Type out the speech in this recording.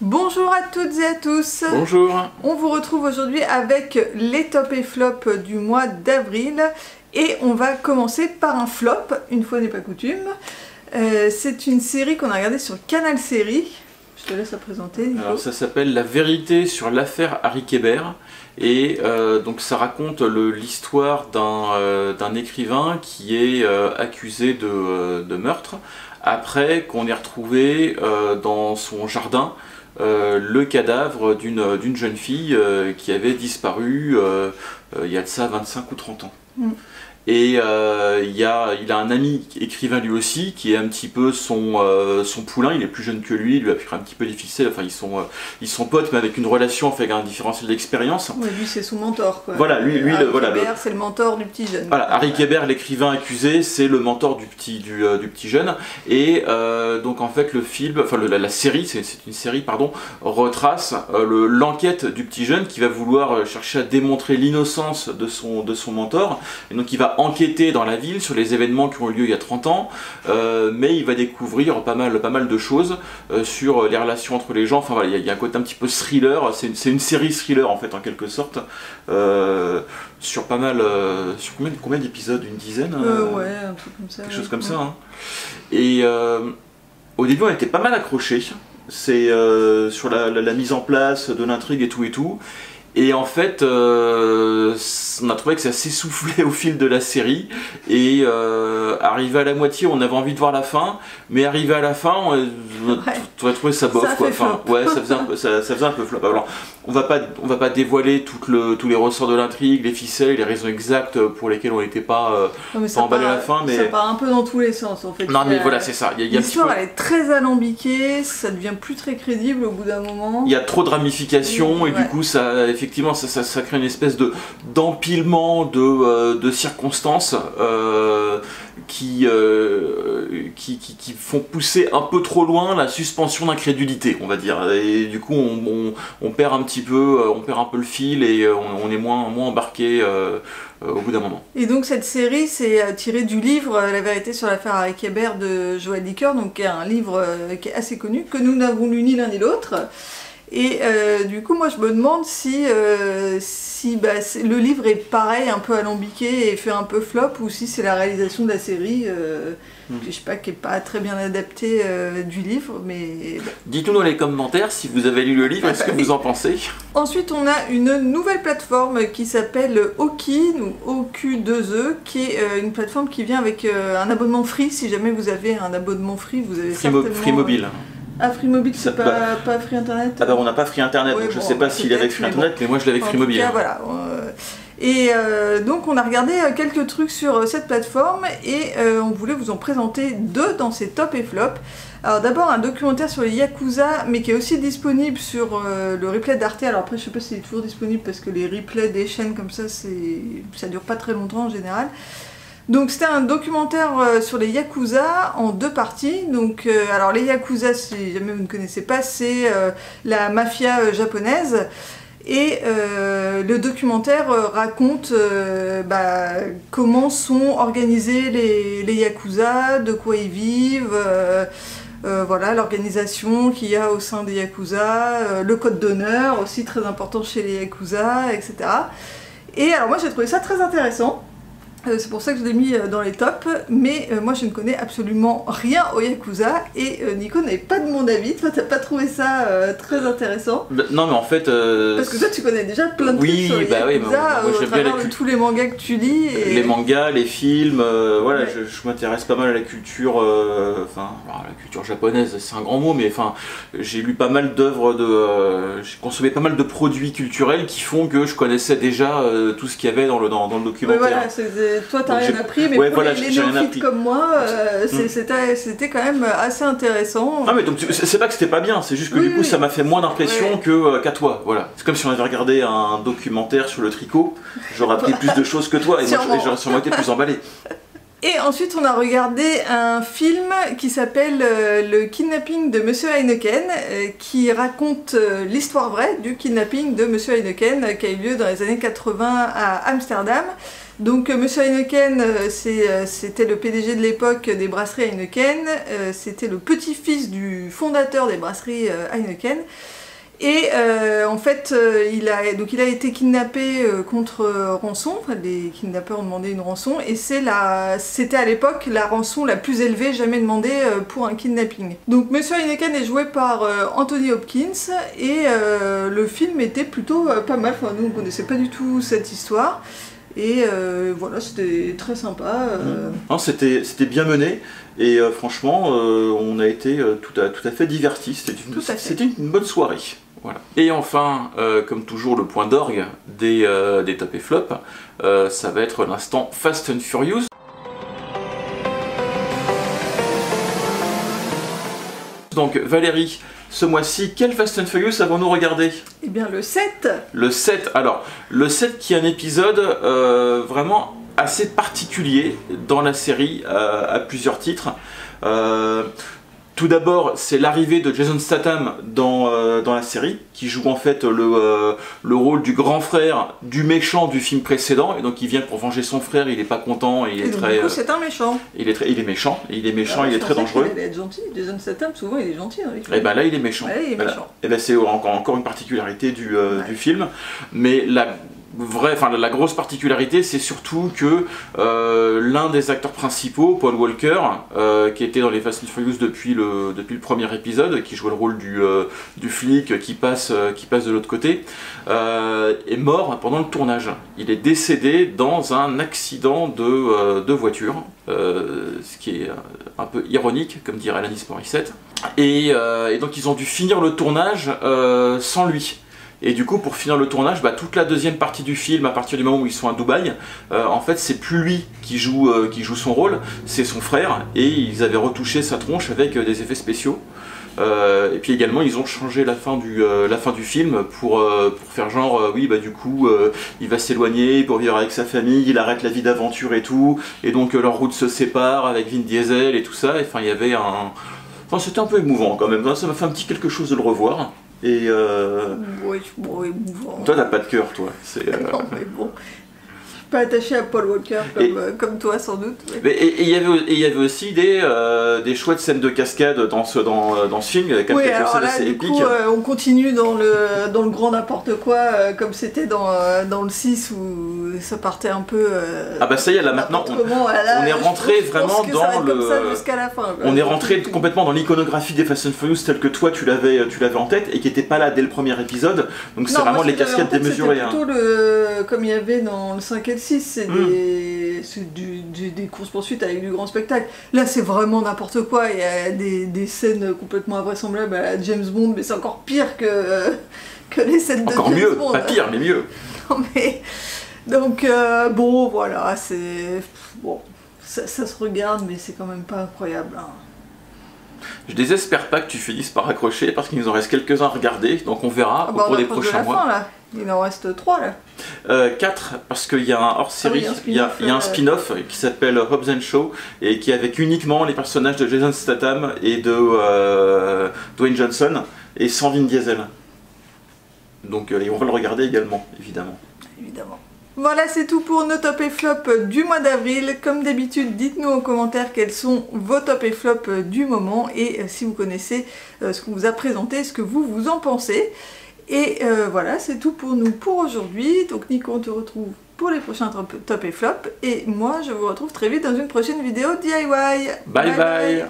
Bonjour à toutes et à tous. Bonjour. On vous retrouve aujourd'hui avec les tops et flops du mois d'avril. Et on va commencer par un flop, une fois n'est pas coutume. C'est une série qu'on a regardée sur Canal Série. Je te laisse la présenter, Nico. Alors ça s'appelle La vérité sur l'affaire Harry Kéber. Et donc ça raconte l'histoire d'un écrivain qui est accusé de meurtre après qu'on ait retrouvé dans son jardin le cadavre d'une jeune fille qui avait disparu il y a de ça 25 ou 30 ans. Et il a un ami écrivain lui aussi qui est un petit peu son poulain. Il est plus jeune que lui, il lui a pris un petit peu des ficelles, enfin ils sont potes mais avec une relation avec un différentiel d'expérience. Ouais, lui c'est son mentor quoi. Voilà, lui Kéber, c'est le mentor du petit jeune. Voilà, Harry Kéber, l'écrivain accusé, c'est le mentor du petit jeune. Et donc en fait le film, enfin la série, c'est une série pardon, retrace l'enquête du petit jeune qui va vouloir chercher à démontrer l'innocence de son mentor. Et donc il va enquêter dans la ville sur les événements qui ont eu lieu il y a 30 ans, mais il va découvrir pas mal de choses sur les relations entre les gens. Enfin voilà, il y a un côté un petit peu thriller, c'est une série thriller en fait en quelque sorte, sur pas mal, sur combien d'épisodes, une dizaine, ouais, un truc comme ça. Quelque chose comme ça. Hein. Et au début on était pas mal accrochés, c'est sur la mise en place de l'intrigue et tout. Et en fait, on a trouvé que ça s'essoufflait au fil de la série. Et arrivé à la moitié, on avait envie de voir la fin. Mais arrivé à la fin, on a trouvé ça bof. Quoi. Enfin, ouais, ça faisait un peu flop. Alors, on va pas dévoiler tous les ressorts de l'intrigue, les ficelles, les raisons exactes pour lesquelles on n'était pas emballé à la fin. Mais ça part un peu dans tous les sens en fait. Non, mais voilà, c'est ça. L'histoire elle est très alambiquée, ça devient plus très crédible au bout d'un moment. Il y a trop de ramifications et du coup, effectivement, ça crée une espèce d'empilement de circonstances qui font pousser un peu trop loin la suspension d'incrédulité, on va dire. Et du coup, on perd un peu le fil et on est moins embarqué au bout d'un moment. Et donc cette série, c'est tiré du livre La vérité sur l'affaire Harry Kéber de Joël Dicker, donc qui est un livre qui est assez connu, que nous n'avons lu ni l'un ni l'autre. Et du coup, moi je me demande si le livre est pareil, un peu alambiqué et fait un peu flop, ou si c'est la réalisation de la série, je sais pas, qui est pas très bien adaptée du livre, mais... Dites-nous dans les commentaires si vous avez lu le livre, est-ce que vous en pensez? Ensuite, on a une nouvelle plateforme qui s'appelle Okin, ou OQ2E, qui est une plateforme qui vient avec un abonnement free. Si jamais vous avez un abonnement free, vous avez certainement... Free mobile. Ah, Free Mobile, c'est pas Free Internet? Ah bah on n'a pas Free Internet, donc je sais pas s'il est avec Free Internet, mais moi je l'avais avec Free Mobile. En tout cas, voilà. Et donc on a regardé quelques trucs sur cette plateforme et on voulait vous en présenter deux dans ces top et flop. Alors d'abord un documentaire sur les Yakuza, mais qui est aussi disponible sur le replay d'Arte. Alors après je sais pas s'il est toujours disponible parce que les replays des chaînes comme ça dure pas très longtemps en général. Donc c'était un documentaire sur les Yakuza en deux parties. Donc alors les Yakuza, si jamais vous ne connaissez pas, c'est la mafia japonaise. Et le documentaire raconte comment sont organisés les Yakuza, de quoi ils vivent, voilà, l'organisation qu'il y a au sein des Yakuza, le code d'honneur aussi très important chez les Yakuza, etc. Et alors moi j'ai trouvé ça très intéressant. C'est pour ça que je l'ai mis dans les tops, mais moi je ne connais absolument rien au Yakuza et Nico n'avait pas de mon avis. Toi t'as pas trouvé ça très intéressant? Non mais en fait... Parce que toi tu connais déjà plein de trucs sur les Yakuza, au travers de tous les mangas que tu lis. Et... Les mangas, les films, voilà, ouais. Je m'intéresse pas mal à la culture, la culture japonaise, c'est un grand mot, mais enfin j'ai lu pas mal d'œuvres, j'ai consommé pas mal de produits culturels qui font que je connaissais déjà tout ce qu'il y avait dans le documentaire. Ouais, voilà, toi t'as rien appris, mais pour les néophytes comme moi, c'était quand même assez intéressant. Ah mais donc c'est pas que c'était pas bien, c'est juste que du coup ça m'a fait moins d'impression qu'à toi, voilà. C'est comme si on avait regardé un documentaire sur le tricot, j'aurais appris plus de choses que toi et j'aurais sûrement été plus emballé. Et ensuite on a regardé un film qui s'appelle Le kidnapping de Monsieur Heineken, qui raconte l'histoire vraie du kidnapping de Monsieur Heineken qui a eu lieu dans les années 80 à Amsterdam. Donc Monsieur Heineken, c'était le PDG de l'époque des brasseries Heineken, c'était le petit-fils du fondateur des brasseries Heineken. Et en fait, il a été kidnappé contre rançon, enfin, les kidnappeurs ont demandé une rançon, et c'était à l'époque la rançon la plus élevée jamais demandée pour un kidnapping. Donc Monsieur Heineken est joué par Anthony Hopkins, et le film était plutôt pas mal, enfin, nous on connaissait pas du tout cette histoire. Et voilà, c'était très sympa. Non, c'était bien mené et franchement, on a été tout à fait divertis. C'était une bonne soirée. Voilà. Et enfin, comme toujours, le point d'orgue des top et flop, ça va être l'instant Fast and Furious. Donc Valérie, ce mois-ci, quel Fast and Furious avons-nous regardé? Eh bien le 7. Le 7, alors, le 7 qui est un épisode vraiment assez particulier dans la série à plusieurs titres. Tout d'abord, c'est l'arrivée de Jason Statham dans la série, qui joue en fait le rôle du grand frère du méchant du film précédent, et donc il vient pour venger son frère, il est pas content, et il est très... Du coup, c'est un méchant. Il est méchant, il est très dangereux. Il allait être gentil, Jason Statham, souvent il est gentil. Et ben là, il est méchant. Ouais, il est méchant. Et ben c'est encore une particularité du film, mais la grosse particularité, c'est surtout que l'un des acteurs principaux, Paul Walker, qui était dans les Fast and Furious depuis le premier épisode, qui jouait le rôle du flic qui passe de l'autre côté, est mort pendant le tournage. Il est décédé dans un accident de voiture, ce qui est un peu ironique, comme dirait Alanis Morissette. Et donc ils ont dû finir le tournage sans lui. Et du coup, pour finir le tournage, toute la deuxième partie du film, à partir du moment où ils sont à Dubaï, en fait, c'est plus lui qui joue son rôle, c'est son frère, et ils avaient retouché sa tronche avec des effets spéciaux. Et puis également, ils ont changé la fin du film pour faire genre, oui, du coup, il va s'éloigner pour vivre avec sa famille, il arrête la vie d'aventure et tout, et donc leurs routes se séparent avec Vin Diesel et tout ça. Enfin, il y avait c'était un peu émouvant quand même, ça m'a fait un petit quelque chose de le revoir. Et oui, bon, émouvant. Toi, t'as pas de cœur, toi. Non, mais bon. Je suis pas attaché à Paul Walker comme toi, sans doute. Ouais. Et il y avait aussi des chouettes scènes de cascade dans ce film. Il y avait quelques scènes assez épiques. Du coup, on continue dans le grand n'importe quoi, comme c'était dans le 6 où ça partait un peu. Ah bah ça y est, là maintenant, on est rentré vraiment dans le. Comme ça jusqu'à la fin. On est rentré complètement dans l'iconographie des Fast and Furious telle que toi tu l'avais en tête et qui n'était pas là dès le premier épisode. Donc c'est vraiment les cascades démesurées. C'était plutôt comme il y avait dans le 5 et le 6, c'est des courses-poursuites avec du grand spectacle. Là c'est vraiment n'importe quoi, il y a des scènes complètement invraisemblables à James Bond, mais c'est encore pire que les scènes de James Bond. Encore mieux, pas pire, mais mieux. Non mais... Donc bon voilà, c'est... Bon, ça se regarde, mais c'est quand même pas incroyable. Hein. Je désespère pas que tu finisses par accrocher parce qu'il nous en reste quelques-uns à regarder, donc on verra au cours des prochains mois. Fin, là. Il en reste 3 là. 4 parce qu'il y a un hors-série, il y a un spin-off qui s'appelle Hobbs & Shaw et qui est avec uniquement les personnages de Jason Statham et de Dwayne Johnson et sans Vin Diesel. Donc on va le regarder également, évidemment. Évidemment. Voilà, c'est tout pour nos top et flop du mois d'avril. Comme d'habitude, dites-nous en commentaire quels sont vos top et flop du moment et si vous connaissez ce qu'on vous a présenté, ce que vous en pensez. Et voilà, c'est tout pour nous pour aujourd'hui. Donc Nico, on te retrouve pour les prochains top et flop. Et moi, je vous retrouve très vite dans une prochaine vidéo DIY. Bye bye.